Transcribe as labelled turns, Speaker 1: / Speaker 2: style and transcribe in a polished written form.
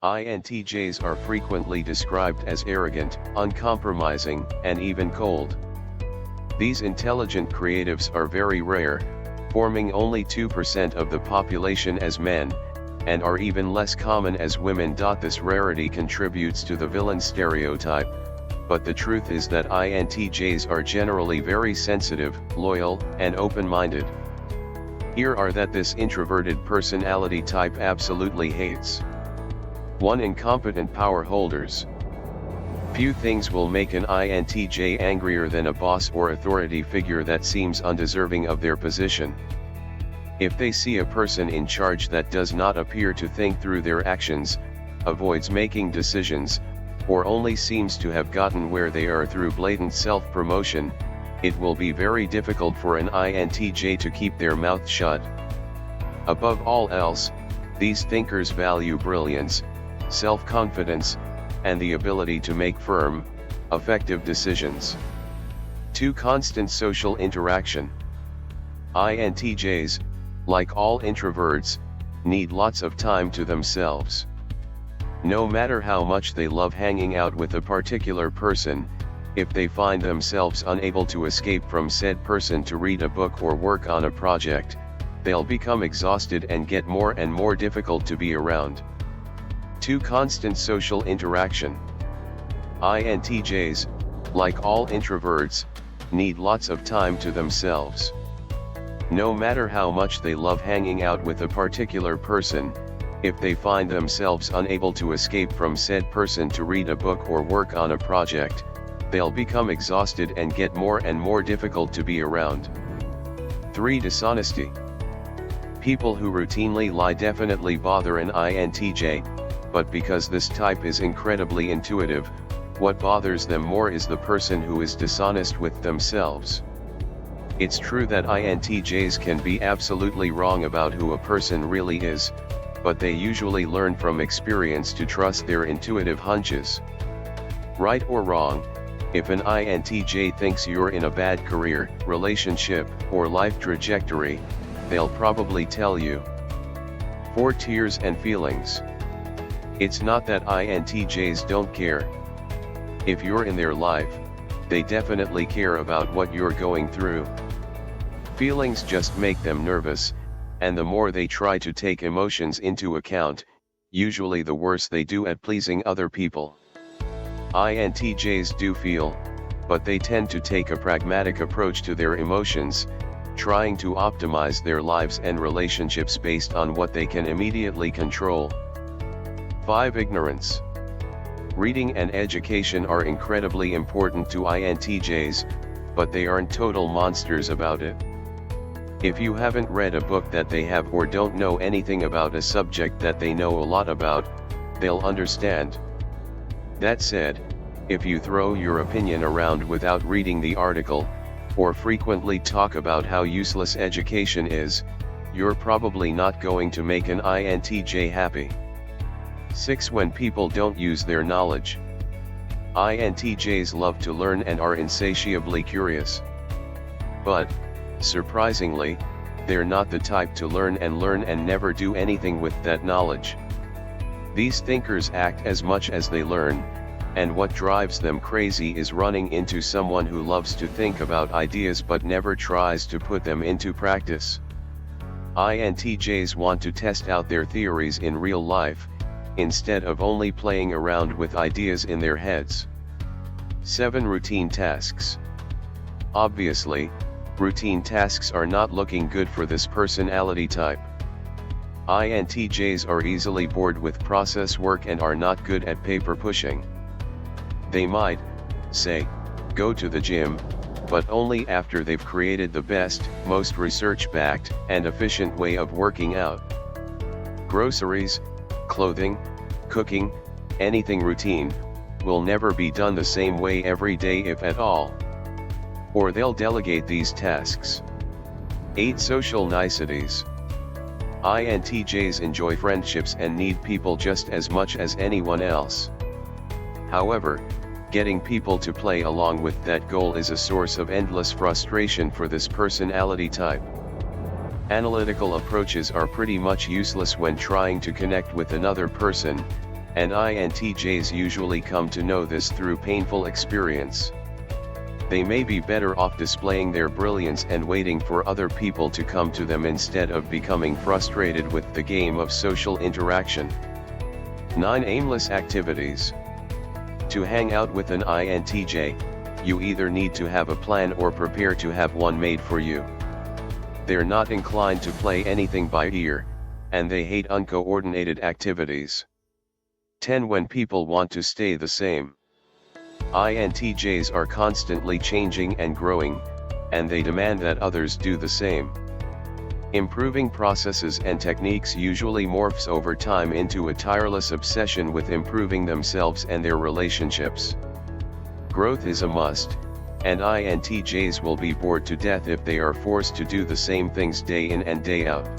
Speaker 1: INTJs are frequently described as arrogant, uncompromising, and even cold. These intelligent creatives are very rare, forming only 2% of the population as men, and are even less common as women. This rarity contributes to the villain stereotype, but the truth is that INTJs are generally very sensitive, loyal, and open-minded. Here are that this introverted personality type absolutely hates. 1. Incompetent power holders. Few things will make an INTJ angrier than a boss or authority figure that seems undeserving of their position. If they see a person in charge that does not appear to think through their actions, avoids making decisions, or only seems to have gotten where they are through blatant self-promotion, it will be very difficult for an INTJ to keep their mouth shut. Above all else, these thinkers value brilliance, self-confidence, and the ability to make firm, effective decisions. 2. Constant social interaction. INTJs, like all introverts, need lots of time to themselves. No matter how much they love hanging out with a particular person, if they find themselves unable to escape from said person to read a book or work on a project, they'll become exhausted and get more and more difficult to be around. 2. Constant social interaction. INTJs, like all introverts, need lots of time to themselves. No matter how much they love hanging out with a particular person, if they find themselves unable to escape from said person to read a book or work on a project, they'll become exhausted and get more and more difficult to be around. 3. Dishonesty. People who routinely lie definitely bother an INTJ, but because this type is incredibly intuitive, what bothers them more is the person who is dishonest with themselves. It's true that INTJs can be absolutely wrong about who a person really is, but they usually learn from experience to trust their intuitive hunches. Right or wrong, if an INTJ thinks you're in a bad career, relationship, or life trajectory, they'll probably tell you. 4. Tears and feelings. It's not that INTJs don't care. If you're in their life, they definitely care about what you're going through. Feelings just make them nervous, and the more they try to take emotions into account, usually the worse they do at pleasing other people. INTJs do feel, but they tend to take a pragmatic approach to their emotions, trying to optimize their lives and relationships based on what they can immediately control. 5. Ignorance. Reading and education are incredibly important to INTJs, but they aren't total monsters about it. If you haven't read a book that they have or don't know anything about a subject that they know a lot about, they'll understand. That said, if you throw your opinion around without reading the article, or frequently talk about how useless education is, you're probably not going to make an INTJ happy. 6. When people don't use their knowledge. INTJs love to learn and are insatiably curious. But, surprisingly, they're not the type to learn and never do anything with that knowledge. These thinkers act as much as they learn, and what drives them crazy is running into someone who loves to think about ideas but never tries to put them into practice. INTJs want to test out their theories in real life, instead of only playing around with ideas in their heads. 7. Routine tasks. Obviously, routine tasks are not looking good for this personality type. INTJs are easily bored with process work and are not good at paper pushing. They might, say, go to the gym, but only after they've created the best, most research-backed, and efficient way of working out. Groceries, clothing, cooking, anything routine, will never be done the same way every day if at all. Or they'll delegate these tasks. 8. Social niceties. INTJs enjoy friendships and need people just as much as anyone else. However, getting people to play along with that goal is a source of endless frustration for this personality type. Analytical approaches are pretty much useless when trying to connect with another person, and INTJs usually come to know this through painful experience. They may be better off displaying their brilliance and waiting for other people to come to them instead of becoming frustrated with the game of social interaction. 9 Aimless activities. To hang out with an INTJ, you either need to have a plan or prepare to have one made for you. They're not inclined to play anything by ear, and they hate uncoordinated activities. 10 When people want to stay the same. INTJs are constantly changing and growing, and they demand that others do the same. Improving processes and techniques usually morphs over time into a tireless obsession with improving themselves and their relationships. Growth is a must, and INTJs will be bored to death if they are forced to do the same things day in and day out.